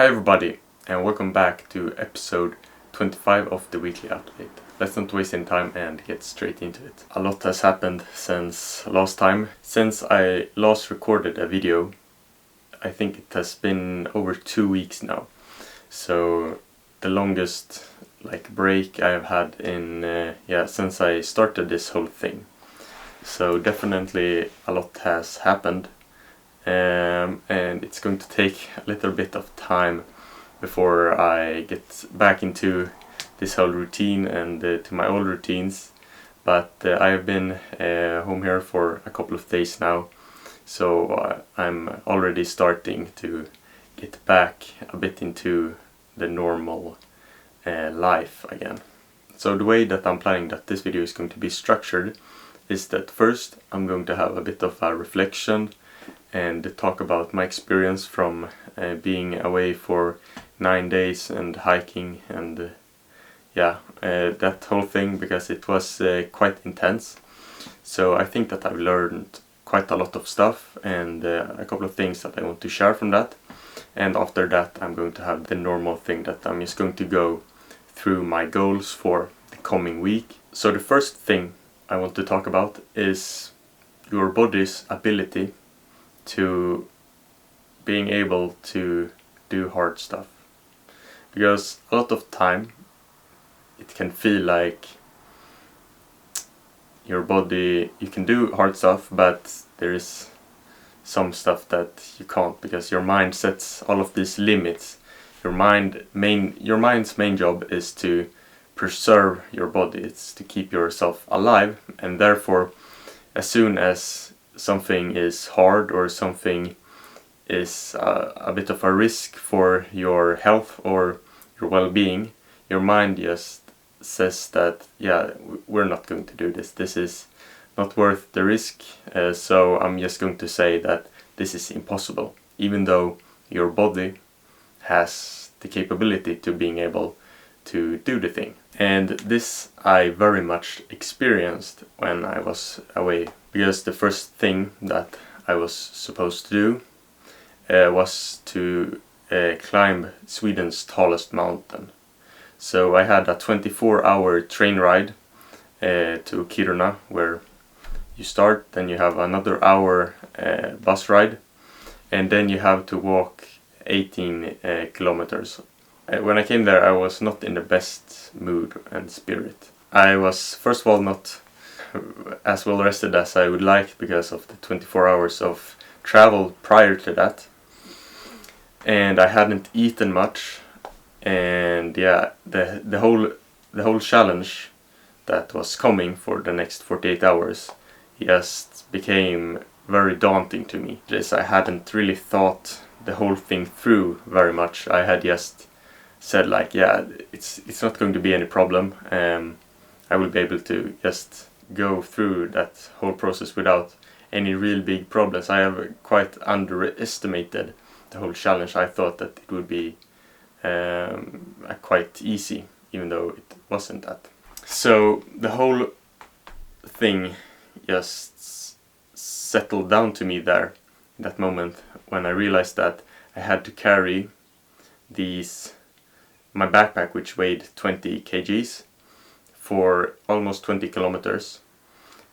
Hi everybody, and welcome back to episode 25 of the weekly update. Let's not waste any time and get straight into it. A lot has happened since last time. Since I last recorded a video, I think it has been over 2 weeks now. So the longest break I have had in since I started this whole thing. So definitely a lot has happened. And it's going to take a little bit of time before I get back into this whole routine and to my old routines. But I have been home here for a couple of days now, so I'm already starting to get back a bit into the normal life again. So the way that I'm planning that this video is going to be structured is that first I'm going to have a bit of a reflection and talk about my experience from being away for 9 days and hiking and that whole thing, because it was quite intense. So I think that I've learned quite a lot of stuff and a couple of things that I want to share from that. And after that I'm going to have the normal thing that I'm just going to go through my goals for the coming week. So the first thing I want to talk about is your body's ability to being able to do hard stuff. Because a lot of time it can feel like your body, you can do hard stuff, but there is some stuff that you can't because your mind sets all of these limits. Your mind's main job is to preserve your body, it's to keep yourself alive, and therefore as soon as something is hard or something is a bit of a risk for your health or your well-being, your mind just says that we're not going to do this. This is not worth the risk, so I'm just going to say that this is impossible, even though your body has the capability to being able to do the thing. And this I very much experienced when I was away, because the first thing that I was supposed to do was to climb Sweden's tallest mountain. So I had a 24-hour train ride to Kiruna, where you start, then you have another hour bus ride, and then you have to walk 18 kilometers. When I came there I was not in the best mood and spirit. I was first of all not as well rested as I would like because of the 24 hours of travel prior to that, and I hadn't eaten much, and the whole challenge that was coming for the next 48 hours just became very daunting to me. I hadn't really thought the whole thing through very much. I had just said it's not going to be any problem. I will be able to just go through that whole process without any real big problems. I have quite underestimated the whole challenge. I thought that it would be quite easy, even though it wasn't that. So the whole thing just settled down to me there in that moment when I realized that I had to carry my backpack, which weighed 20 kgs, for almost 20 kilometers,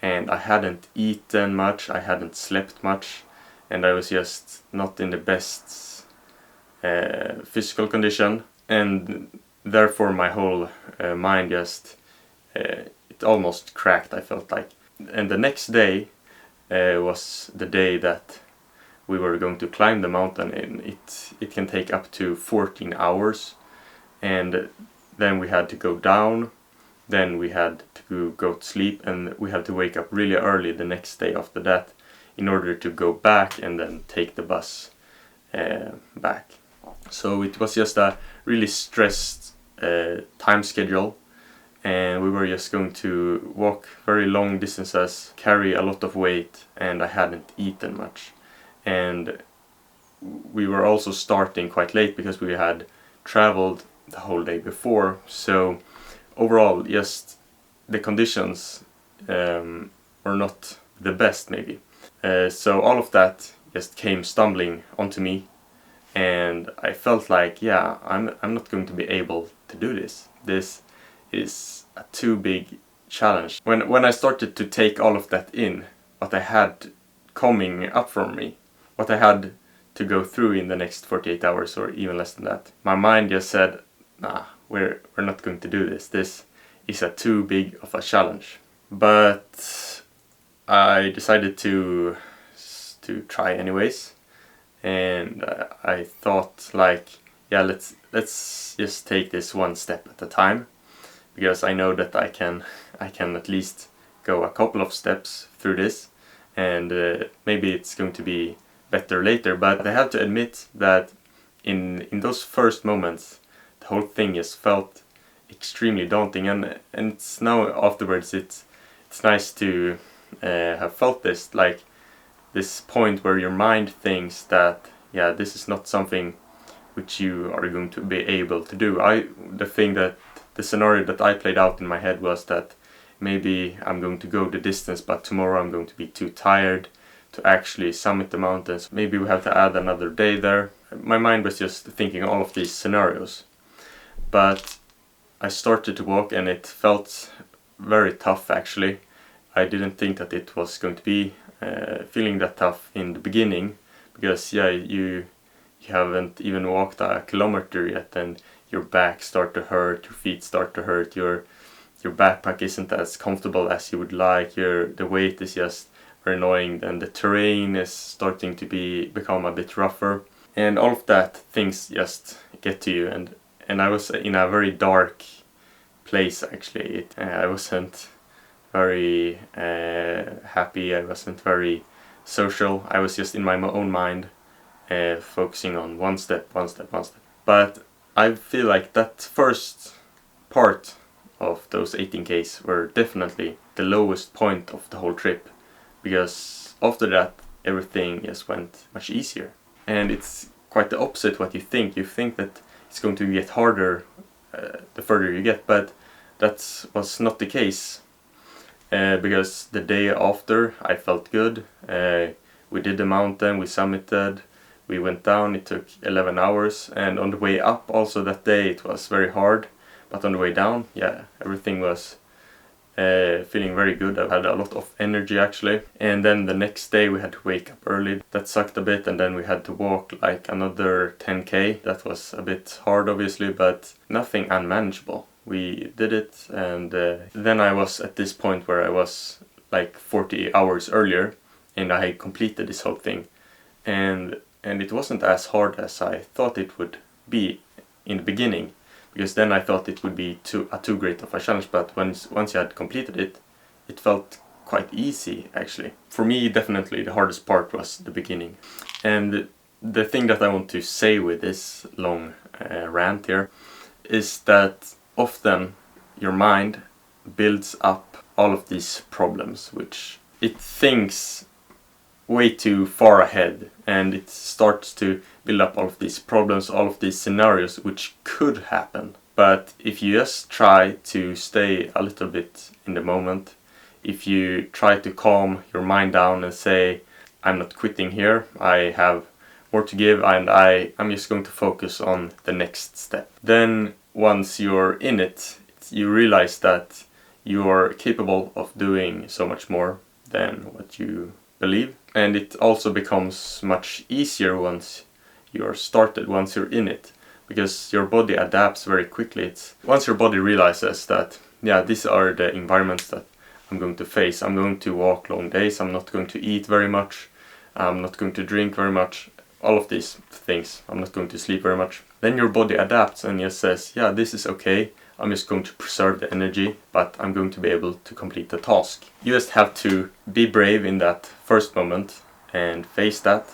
and I hadn't eaten much, I hadn't slept much, and I was just not in the best physical condition, and therefore my whole mind just it almost cracked, I felt like. And the next day was the day that we were going to climb the mountain, and it can take up to 14 hours, and then we had to go down, then we had to go to sleep, and we had to wake up really early the next day after that in order to go back and then take the bus back. So it was just a really stressed time schedule, and we were just going to walk very long distances, carry a lot of weight, and I hadn't eaten much. And we were also starting quite late because we had traveled the whole day before. So overall, just the conditions were not the best, maybe. So all of that just came stumbling onto me, and I felt like, yeah, I'm not going to be able to do this. This is a too big challenge. When I started to take all of that in, what I had coming up from me, what I had to go through in the next 48 hours or even less than that, my mind just said, nah, we're not going to do this. This is a too big of a challenge. But I decided to try anyways, and I thought like, yeah, let's just take this one step at a time, because I know that I can at least go a couple of steps through this, and maybe it's going to be better later. But I have to admit that in those first moments, the whole thing just felt extremely daunting, and it's now afterwards it's nice to have felt this, like this point where your mind thinks that, yeah, this is not something which you are going to be able to do. The scenario that I played out in my head was that maybe I'm going to go the distance, but tomorrow I'm going to be too tired to actually summit the mountains. Maybe we have to add another day there. My mind was just thinking all of these scenarios. But I started to walk and it felt very tough actually. I didn't think that it was going to be feeling that tough in the beginning, because yeah, you haven't even walked a kilometer yet and your back start to hurt, your feet start to hurt, your backpack isn't as comfortable as you would like, the weight is just very annoying, and the terrain is starting to become a bit rougher, and all of that things just get to you, and I was in a very dark place actually. I wasn't very happy, I wasn't very social, I was just in my own mind focusing on one step. But I feel like that first part of those 18Ks were definitely the lowest point of the whole trip, because after that everything just went much easier. And it's quite the opposite what you think. You think that it's going to get harder the further you get, but that was not the case. Because the day after I felt good. We did the mountain, we summited, we went down, it took 11 hours, and on the way up also that day it was very hard, but on the way down, yeah, everything was feeling very good. I had a lot of energy actually. And then the next day we had to wake up early. That sucked a bit, and then we had to walk like another 10k. That was a bit hard obviously, but nothing unmanageable. We did it, and then I was at this point where I was like 40 hours earlier, and I had completed this whole thing. And it wasn't as hard as I thought it would be in the beginning, because then I thought it would be too great of a challenge, but once you had completed it, it felt quite easy actually. For me, definitely the hardest part was the beginning. And the thing that I want to say with this long rant here is that often your mind builds up all of these problems, which it thinks way too far ahead, and it starts to build up all of these problems, all of these scenarios which could happen. But if you just try to stay a little bit in the moment, if you try to calm your mind down and say, I'm not quitting here, I have more to give, and I'm just going to focus on the next step. Then once you're in it, you realize that you're capable of doing so much more than what you believe. And it also becomes much easier once you're started, once you're in it, because your body adapts very quickly. Once your body realizes that, yeah, these are the environments that I'm going to face. I'm going to walk long days, I'm not going to eat very much, I'm not going to drink very much, all of these things, I'm not going to sleep very much. Then your body adapts and just says, yeah, this is okay, I'm just going to preserve the energy, but I'm going to be able to complete the task. You just have to be brave in that first moment and face that,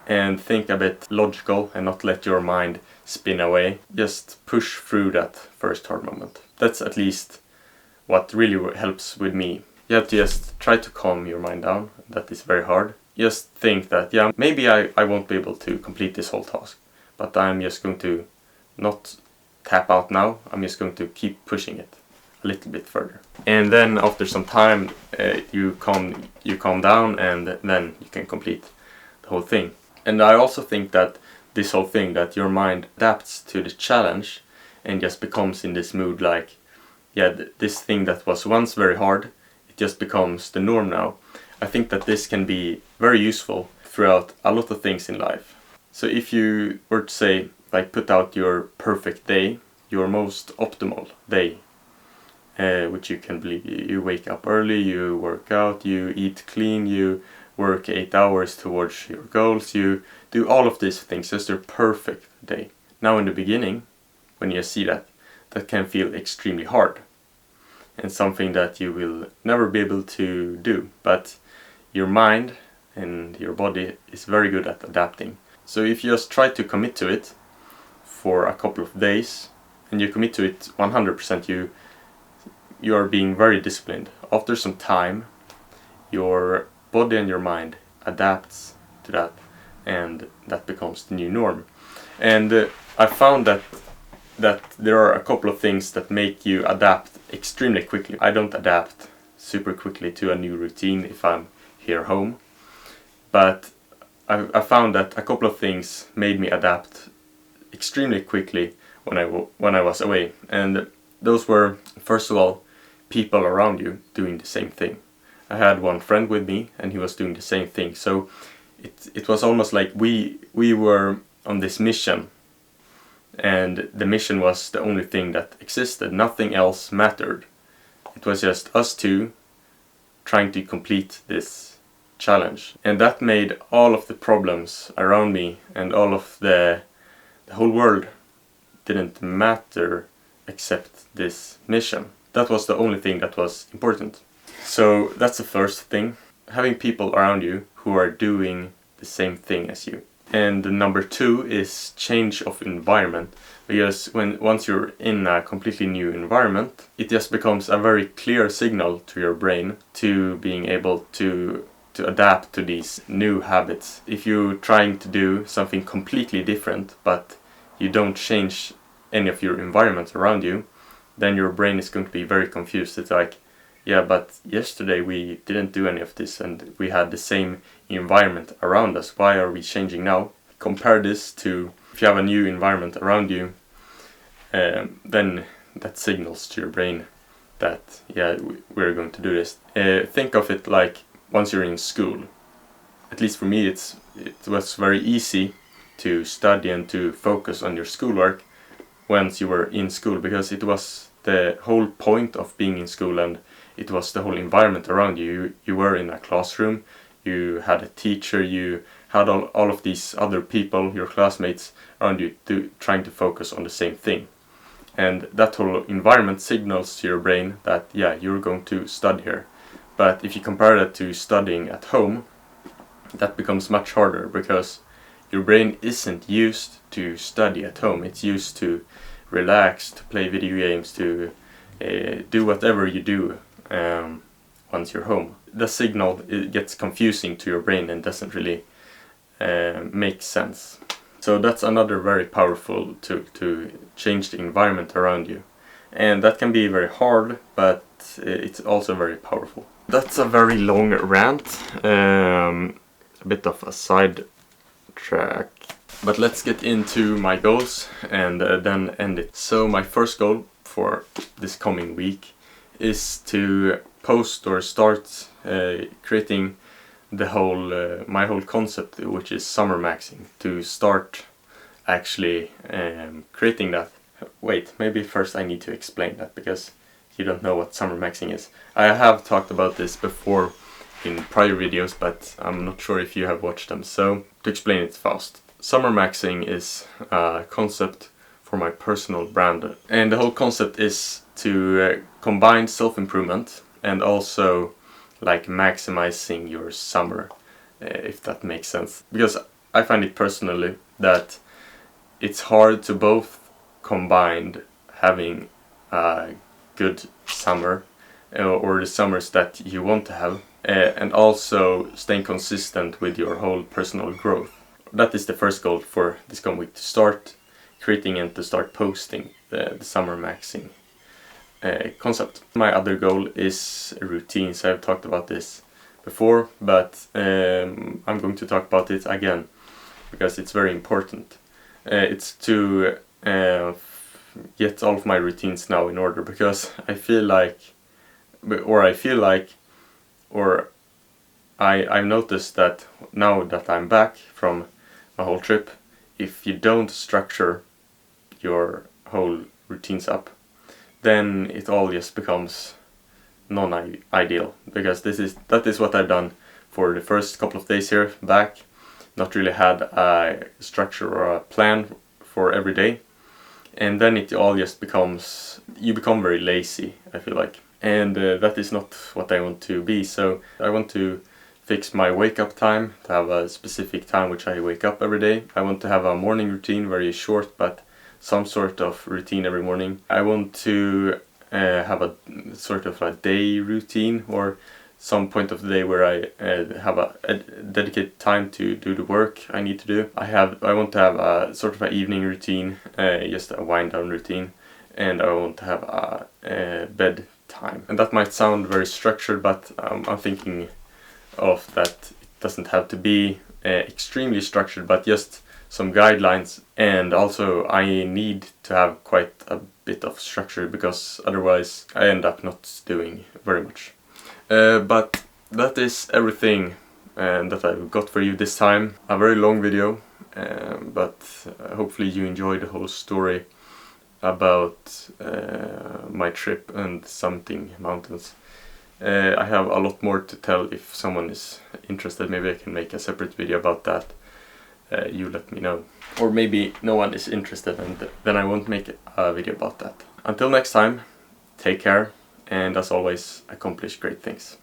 and think a bit logical and not let your mind spin away. Just push through that first hard moment. That's at least what really helps with me. You have to just try to calm your mind down. That is very hard. Just think that, yeah, maybe I won't be able to complete this whole task, but I'm just going to not tap out now. I'm just going to keep pushing it a little bit further. And then after some time you calm down, and then you can complete the whole thing. And I also think that this whole thing that your mind adapts to the challenge and just becomes in this mood like, yeah, this thing that was once very hard, it just becomes the norm now. I think that this can be very useful throughout a lot of things in life. So if you were to say, like, put out your perfect day, your most optimal day, which you can believe, you wake up early, you work out, you eat clean, you work 8 hours towards your goals, you do all of these things as your perfect day. Now in the beginning, when you see that, that can feel extremely hard and something that you will never be able to do, but your mind and your body is very good at adapting. So if you just try to commit to it for a couple of days and you commit to it 100%, you are being very disciplined. After some time, your body and your mind adapts to that, and that becomes the new norm. And I found that there are a couple of things that make you adapt extremely quickly. I don't adapt super quickly to a new routine if I'm here home, but I found that a couple of things made me adapt extremely quickly when I was away, and those were, first of all, people around you doing the same thing. I had one friend with me and he was doing the same thing, so it was almost like we were on this mission, and the mission was the only thing that existed. Nothing else mattered. It was just us two trying to complete this challenge, and that made all of the problems around me and all of the whole world didn't matter except this mission. That was the only thing that was important. So that's the first thing, having people around you who are doing the same thing as you. And number 2 is change of environment, because once you're in a completely new environment, it just becomes a very clear signal to your brain to being able to adapt to these new habits. If you're trying to do something completely different but you don't change any of your environment around you, then your brain is going to be very confused. It's like, yeah, but yesterday we didn't do any of this and we had the same environment around us. Why are we changing now? Compare this to if you have a new environment around you, then that signals to your brain that, yeah, we're going to do this. Think of it like once you're in school. At least for me, it was very easy to study and to focus on your schoolwork once you were in school, because it was the whole point of being in school, and it was the whole environment around you. You were in a classroom, you had a teacher, you had all of these other people, your classmates around you, trying to focus on the same thing. And that whole environment signals to your brain that, yeah, you're going to study here. But if you compare that to studying at home, that becomes much harder, because your brain isn't used to study at home. It's used to relax, to play video games, to do whatever you do once you're home. The signal, it gets confusing to your brain and doesn't really make sense. So that's another very powerful to change the environment around you. And that can be very hard, but it's also very powerful. That's a very long rant, a bit of a side track. But let's get into my goals and then end it. So my first goal for this coming week is to post or start creating the my whole concept, which is summer maxing. To start actually creating that. Wait, maybe first I need to explain that, because you don't know what summer maxing is. I have talked about this before in prior videos, but I'm not sure if you have watched them. So to explain it fast, summer maxing is a concept for my personal brand, and the whole concept is to combine self-improvement and also like maximizing your summer, if that makes sense. Because I find it personally that it's hard to both combine having a good summer or the summers that you want to have, and also staying consistent with your whole personal growth. That is the first goal for this coming week, to start creating and to start posting the summer maxing concept. My other goal is routines. I've talked about this before, but I'm going to talk about it again because it's very important. It's to get all of my routines now in order, because I feel like, I've noticed that now that I'm back from my whole trip, if you don't structure your whole routines up, then it all just becomes non-ideal, because that is what I've done for the first couple of days here back. Not really had a structure or a plan for every day, and then it all just becomes, you become very lazy, I feel like, and that is not what I want to be. So I want to fix my wake up time, to have a specific time which I wake up every day. I want to have a morning routine, very short, but some sort of routine every morning. I want to have a sort of a day routine, or some point of the day where I have a dedicated time to do the work I need to do. I want to have a sort of an evening routine, just a wind down routine, and I want to have a bed time. And that might sound very structured, but I'm thinking of that it doesn't have to be extremely structured, but just some guidelines. And also I need to have quite a bit of structure, because otherwise I end up not doing very much. But that is everything that I've got for you this time. A very long video, but hopefully you enjoyed the whole story about my trip and summiting mountains. I have a lot more to tell. If someone is interested, maybe I can make a separate video about that. You let me know. Or maybe no one is interested, and then I won't make a video about that. Until next time, take care, and as always, accomplish great things.